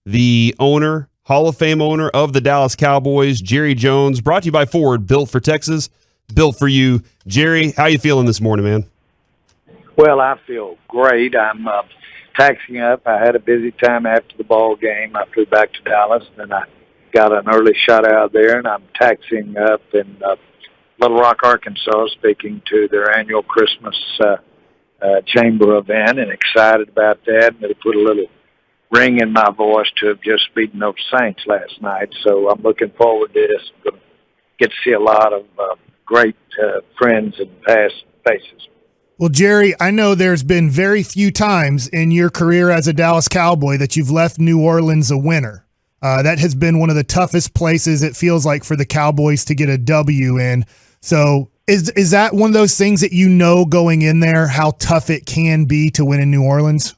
the owner, Hall of Fame owner of the Dallas Cowboys, Jerry Jones, brought to you by Ford, built for Texas, built for you. Jerry, how you feeling this morning, man? Well, I feel great. I'm taxiing up. I had a busy time after the ball game. I flew back to Dallas, and I got an early shot out there, and I'm taxiing up in Little Rock, Arkansas, speaking to their annual Christmas chamber event, and excited about that. And they put a little ring in my voice to have just beaten those Saints last night. So I'm looking forward to this. I'm going to get to see a lot of great friends and past faces. Well, Jerry, I know there's been very few times in your career as a Dallas Cowboy that you've left New Orleans a winner. That has been one of the toughest places, it feels like, for the Cowboys to get a W in. So is that one of those things that you know going in there, how tough it can be to win in New Orleans?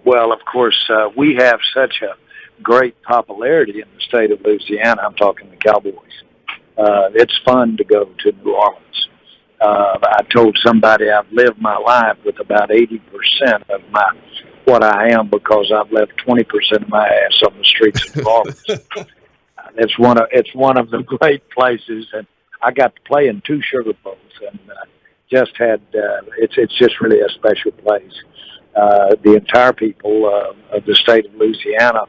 Well, of course, we have such a great popularity in the state of Louisiana. I'm talking the Cowboys. It's fun to go to New Orleans. I told somebody I've lived my life with about 80% of what I am because I've left 20% of my ass on the streets of New Orleans. It's one of the great places, and I got to play in 2 Sugar Bowls, and it's just really a special place. The entire people of the state of Louisiana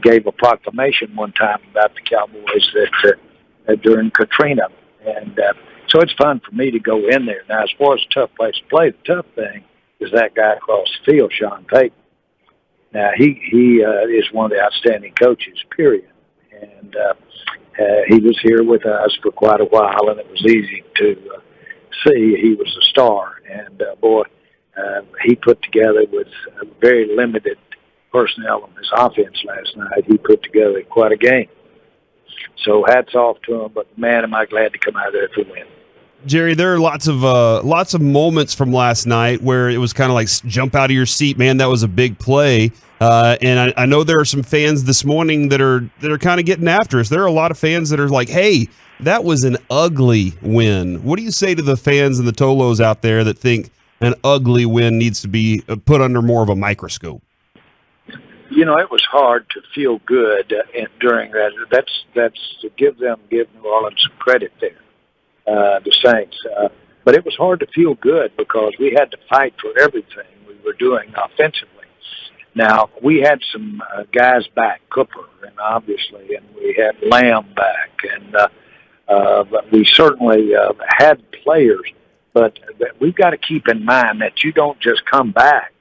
gave a proclamation one time about the Cowboys that during Katrina, and so it's fun for me to go in there. Now, as far as a tough place to play, the tough thing is that guy across the field, Sean Payton. Now, he is one of the outstanding coaches, period, and he was here with us for quite a while, and it was easy to see he was a star, and he put together with a very limited personnel on his offense last night. He put together quite a game. So hats off to him, but man, am I glad to come out there to win. Jerry, there are lots of moments from last night where it was kind of like jump out of your seat, man. That was a big play, and I know there are some fans this morning that are kind of getting after us. There are a lot of fans that are like, "Hey, that was an ugly win." What do you say to the fans and the Tolos out there that think an ugly win needs to be put under more of a microscope? You know, it was hard to feel good during that. That's to give New Orleans some credit there, the Saints. But it was hard to feel good because we had to fight for everything we were doing offensively. Now, we had some guys back, Cooper, and obviously, and we had Lamb back, and we certainly had players. But we've got to keep in mind that you don't just come back.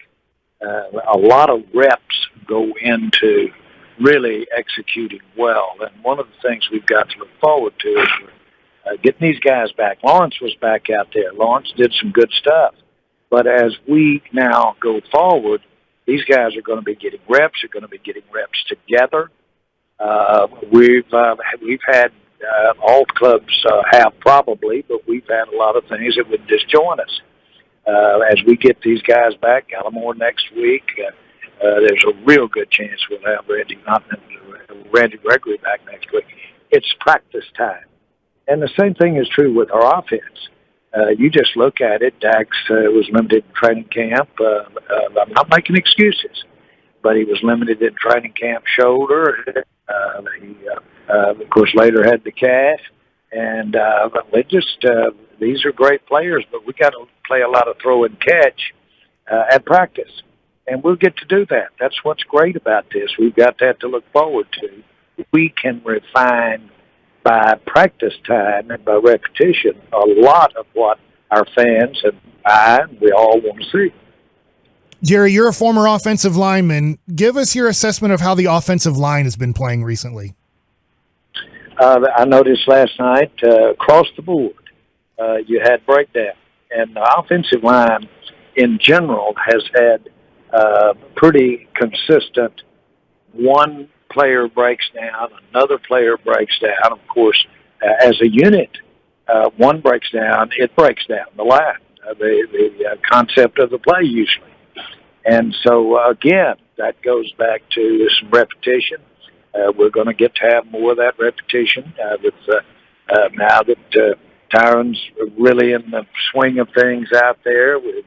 A lot of reps go into really executing well. And one of the things we've got to look forward to is getting these guys back. Lawrence was back out there. Lawrence did some good stuff. But as we now go forward, these guys are going to be getting reps. They're going to be getting reps together. We've had all clubs have probably, but we've had a lot of things that would disjoint us. As we get these guys back, Gallimore next week, there's a real good chance we'll have Randy Gregory back next week. It's practice time. And the same thing is true with our offense. You just look at it. Dak was limited in training camp. I'm not making excuses, but he was limited in training camp shoulder. He, of course, later had the calf. And these are great players, but we got to play a lot of throw and catch at practice. And we'll get to do that. That's what's great about this. We've got that to look forward to. We can refine by practice time and by repetition a lot of what our fans and we all want to see. Jerry, you're a former offensive lineman. Give us your assessment of how the offensive line has been playing recently. I noticed last night across the board, you had breakdown. And the offensive line in general has had pretty consistent. One player breaks down, another player breaks down. Of course, as a unit, one breaks down, it breaks down the line, the concept of the play usually. And so, again, that goes back to some repetition. We're going to get to have more of that repetition now that Tyron's really in the swing of things out there. We've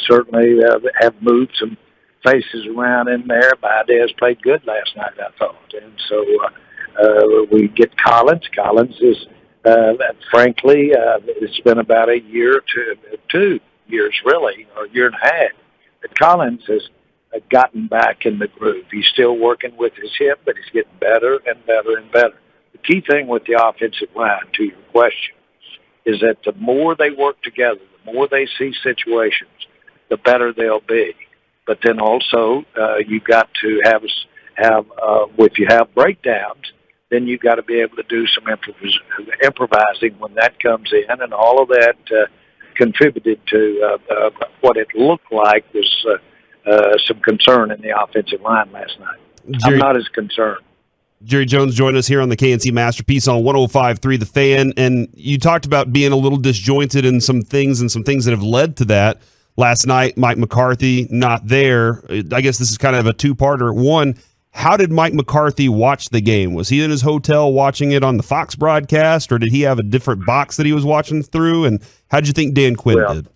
certainly have moved some faces around in there. Baez played good last night, I thought. And so we get Collins. Collins is, frankly, it's been about a year to 2 years, really, or a year and a half. But Collins has gotten back in the groove. He's still working with his hip, but he's getting better and better and better. The key thing with the offensive line, to your question, is that the more they work together, the more they see situations, the better they'll be. But then also, you've got to have if you have breakdowns, then you've got to be able to do some improvising when that comes in, and all of that contributed to what it looked like was some concern in the offensive line last night. I'm not as concerned. Jerry Jones joined us here on the KNC Masterpiece on 105.3 The Fan, and you talked about being a little disjointed in some things that have led to that. Last night, Mike McCarthy not there. I guess this is kind of a two-parter. One, how did Mike McCarthy watch the game? Was he in his hotel watching it on the Fox broadcast, or did he have a different box that he was watching through? And how did you think Dan Quinn did?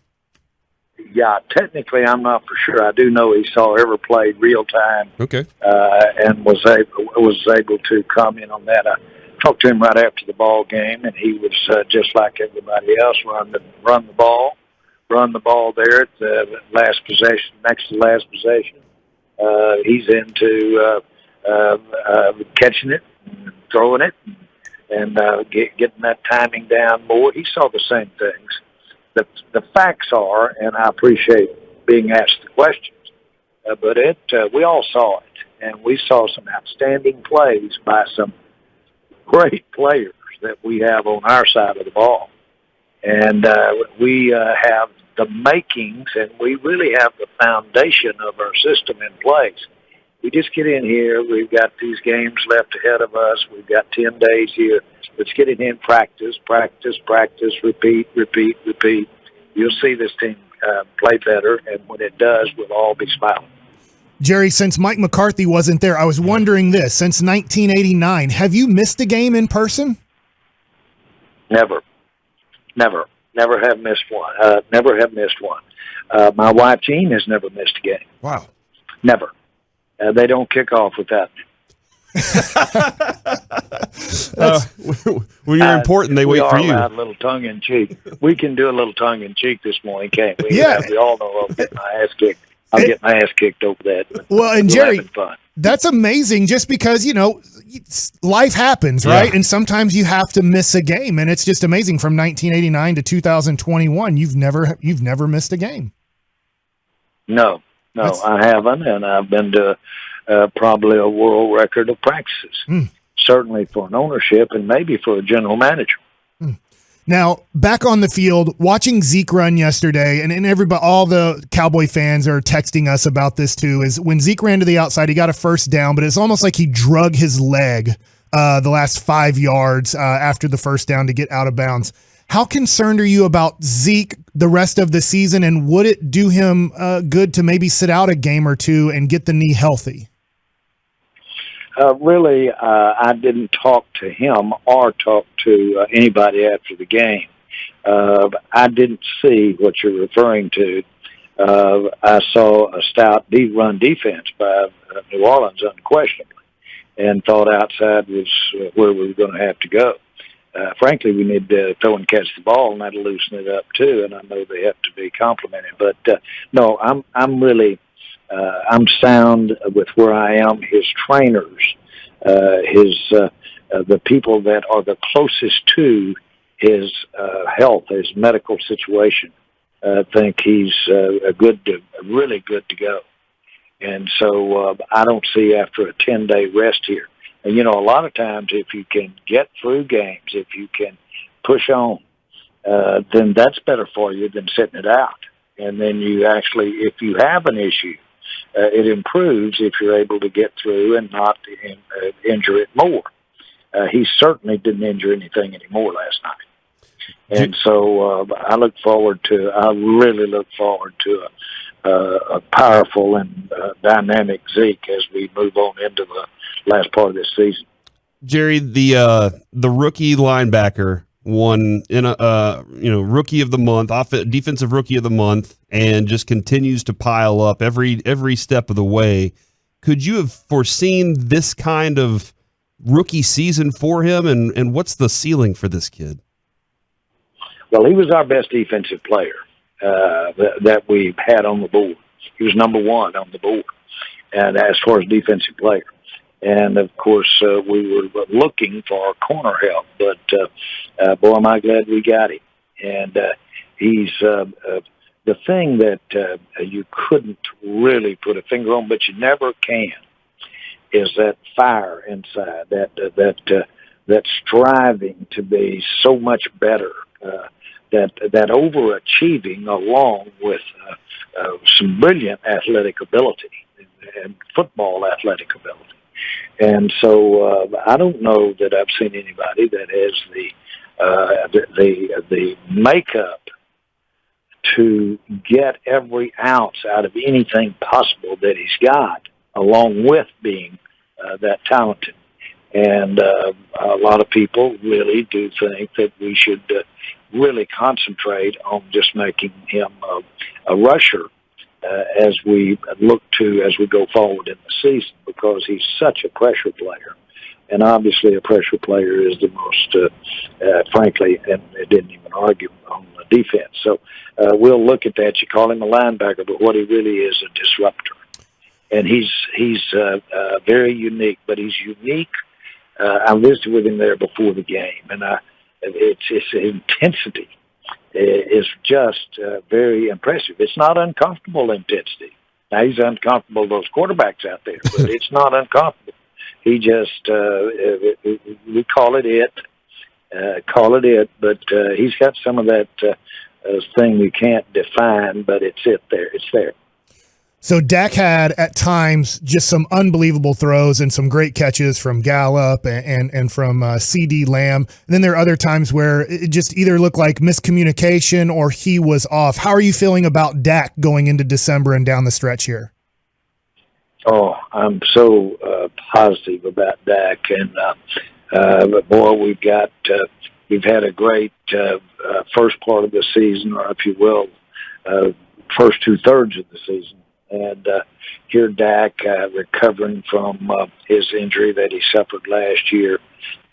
Yeah, technically, I'm not for sure. I do know he saw every play real time. Okay, and was able to comment on that. I talked to him right after the ball game, and he was just like everybody else, run the ball there at the last possession, next to last possession. He's into catching it, and throwing it, and getting that timing down more. He saw the same things. The facts are, and I appreciate being asked the questions, but we all saw it, and we saw some outstanding plays by some great players that we have on our side of the ball. And we have the makings, and we really have the foundation of our system in place. We just get in here. We've got these games left ahead of us. We've got 10 days here. Let's get it in practice, repeat. You'll see this team play better, and when it does, we'll all be smiling. Jerry, since Mike McCarthy wasn't there, I was wondering this. Since 1989, have you missed a game in person? Never have missed one. My wife, Jean, has never missed a game. Wow. Never. They don't kick off without me. When you're important, they wait for you. We are a little tongue-in-cheek. We can do a little tongue-in-cheek this morning, can't we? Yeah. We all know I'll get my ass kicked. I'll get my ass kicked over that. Well, and Jerry, that's amazing just because, life happens, right? Yeah. And sometimes you have to miss a game, and it's just amazing. From 1989 to 2021, you've never missed a game. No, I haven't, and I've been to probably a world record of practices, certainly for an ownership and maybe for a general manager. Now, back on the field, watching Zeke run yesterday, and everybody, all the Cowboy fans are texting us about this too, is when Zeke ran to the outside, he got a first down, but it's almost like he drug his leg the last 5 yards after the first down to get out of bounds. How concerned are you about Zeke the rest of the season, and would it do him good to maybe sit out a game or two and get the knee healthy? Really, I didn't talk to him or talk to anybody after the game. I didn't see what you're referring to. I saw a stout run defense by New Orleans, unquestionably, and thought outside was where we were going to have to go. Frankly, we need to throw and catch the ball, and that'll loosen it up too. And I know they have to be complimented, but no, I'm really. I'm sound with where I am. His trainers, the people that are the closest to his health, his medical situation, think he's really good to go. And so I don't see after a 10-day rest here. And, a lot of times if you can get through games, if you can push on, then that's better for you than sitting it out. And then you actually, if you have an issue, it improves if you're able to get through and not injure it more. He certainly didn't injure anything anymore last night. And so I really look forward to a powerful and dynamic Zeke as we move on into the last part of this season. Jerry, the rookie linebacker won in a rookie of the month, defensive rookie of the month, and just continues to pile up every step of the way. Could you have foreseen this kind of rookie season for him, and what's the ceiling for this kid? Well, he was our best defensive player that we've had on the board. He was number one on the board, and as far as defensive player. And, of course, we were looking for corner help, but, boy, am I glad we got him. And he's the thing that you couldn't really put a finger on, but you never can, is that fire inside, that striving to be so much better, that overachieving along with some brilliant athletic ability and football athletic ability. And so I don't know that I've seen anybody that has the makeup to get every ounce out of anything possible that he's got, along with being that talented. And a lot of people really do think that we should really concentrate on just making him a rusher as we go forward in the season, because he's such a pressure player. And obviously a pressure player is the most, frankly, and they didn't even argue on the defense. So we'll look at that. You call him a linebacker, but what he really is a disruptor. And he's very unique, but he's unique. I visited with him there before the game, and it's intensity is just very impressive. It's not uncomfortable intensity. Now, he's uncomfortable, those quarterbacks out there, but it's not uncomfortable. He just, we call it, but he's got some of that thing we can't define, but it's there. It's there. So Dak had at times just some unbelievable throws and some great catches from Gallup and from CD Lamb. And then there are other times where it just either looked like miscommunication or he was off. How are you feeling about Dak going into December and down the stretch here? Oh, I'm so positive about Dak, and boy, we've had a great first part of the season, or if you will, first 2/3 of the season. And here Dak, recovering from his injury that he suffered last year,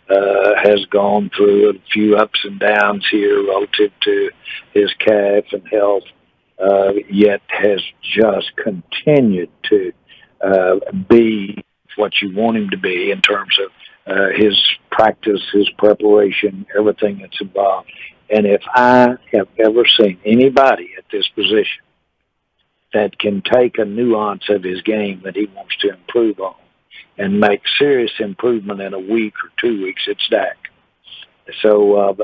has gone through a few ups and downs here relative to his calf and health, yet has just continued to be what you want him to be in terms of his practice, his preparation, everything that's involved. And if I have ever seen anybody at this position that can take a nuance of his game that he wants to improve on and make serious improvement in a week or 2 weeks, it's Dak. So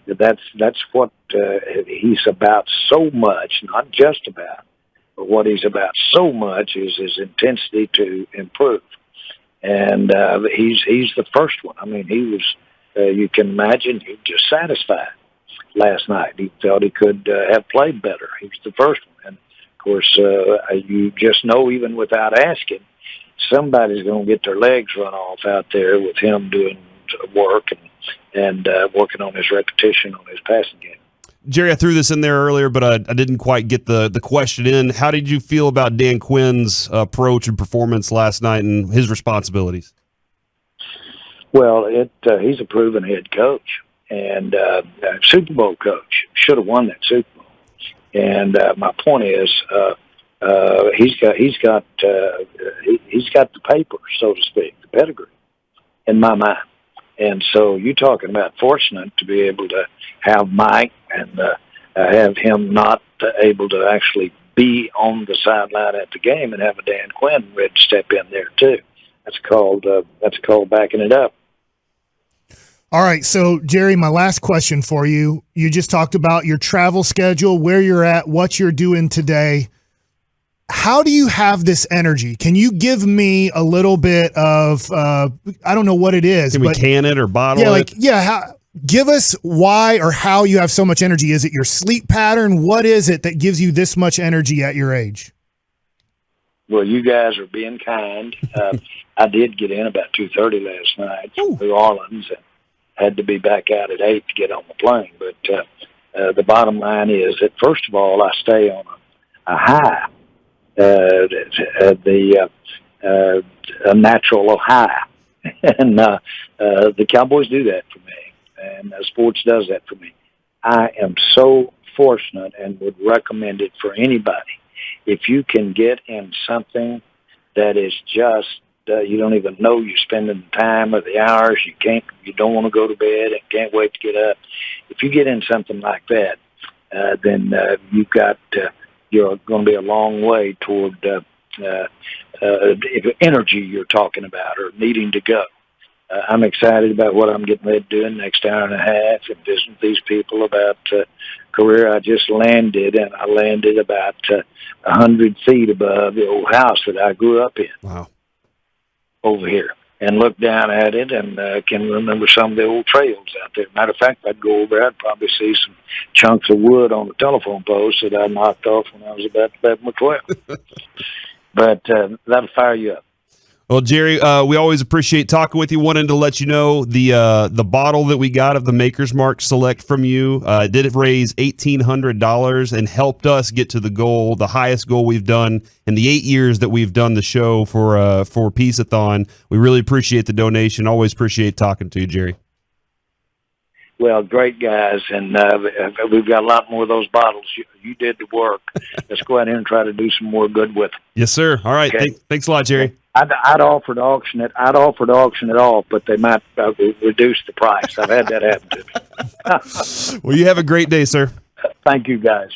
that's what he's about so much, not just about, but what he's about so much is his intensity to improve. And he's the first one. I mean, he was, you can imagine, he was just satisfied last night. He felt he could have played better. He was the first one. And of course, you just know, even without asking, somebody's going to get their legs run off out there with him doing work and working on his repetition on his passing game. Jerry, I threw this in there earlier, but I didn't quite get the question in. How did you feel about Dan Quinn's approach and performance last night and his responsibilities? Well, he's a proven head coach and Super Bowl coach. Should have won that Super Bowl. And my point is, he's got the paper, so to speak, the pedigree, in my mind. And so you're talking about fortunate to be able to have Mike and have him not able to actually be on the sideline at the game and have a Dan Quinn ready to step in there too. That's called backing it up. All right, so Jerry, my last question for you. You just talked about your travel schedule, where you're at, what you're doing today. How do you have this energy? Can you give me a little bit of, I don't know what it is. Can we can it or bottle it? Give us why or how you have so much energy. Is it your sleep pattern? What is it that gives you this much energy at your age? Well, you guys are being kind. I did get in about 2:30 last night from New Orleans, had to be back out at 8 to get on the plane. But the bottom line is that, first of all, I stay on a high, a natural high. And the Cowboys do that for me, and sports does that for me. I am so fortunate and would recommend it for anybody. If you can get in something that is just, you don't even know you're spending the time or the hours, you don't want to go to bed and can't wait to get up. If you get in something like that, then you're going to be a long way toward energy you're talking about or needing to go. I'm excited about what I'm getting ready to do in the next hour and a half and visiting with these people about career. I just landed, and I landed about 100 feet above the old house that I grew up in. Wow. Over here, and look down at it, and can remember some of the old trails out there. Matter of fact, I'd go over there, I'd probably see some chunks of wood on the telephone post that I knocked off when I was about 11 or 12. But that'll fire you up. Well, Jerry, we always appreciate talking with you. Wanted to let you know the bottle that we got of the Maker's Mark Select from you did raise $1,800 and helped us get to the goal, the highest goal we've done in the 8 years that we've done the show for Peace-a-thon. We really appreciate the donation. Always appreciate talking to you, Jerry. Well, great guys, and we've got a lot more of those bottles. You did the work. Let's go out here and try to do some more good with them. Yes, sir. All right. Okay. Thanks a lot, Jerry. I'd offer to auction it. I'd offer to auction it off, but they might reduce the price. I've had that happen to me. Well, you have a great day, sir. Thank you, guys.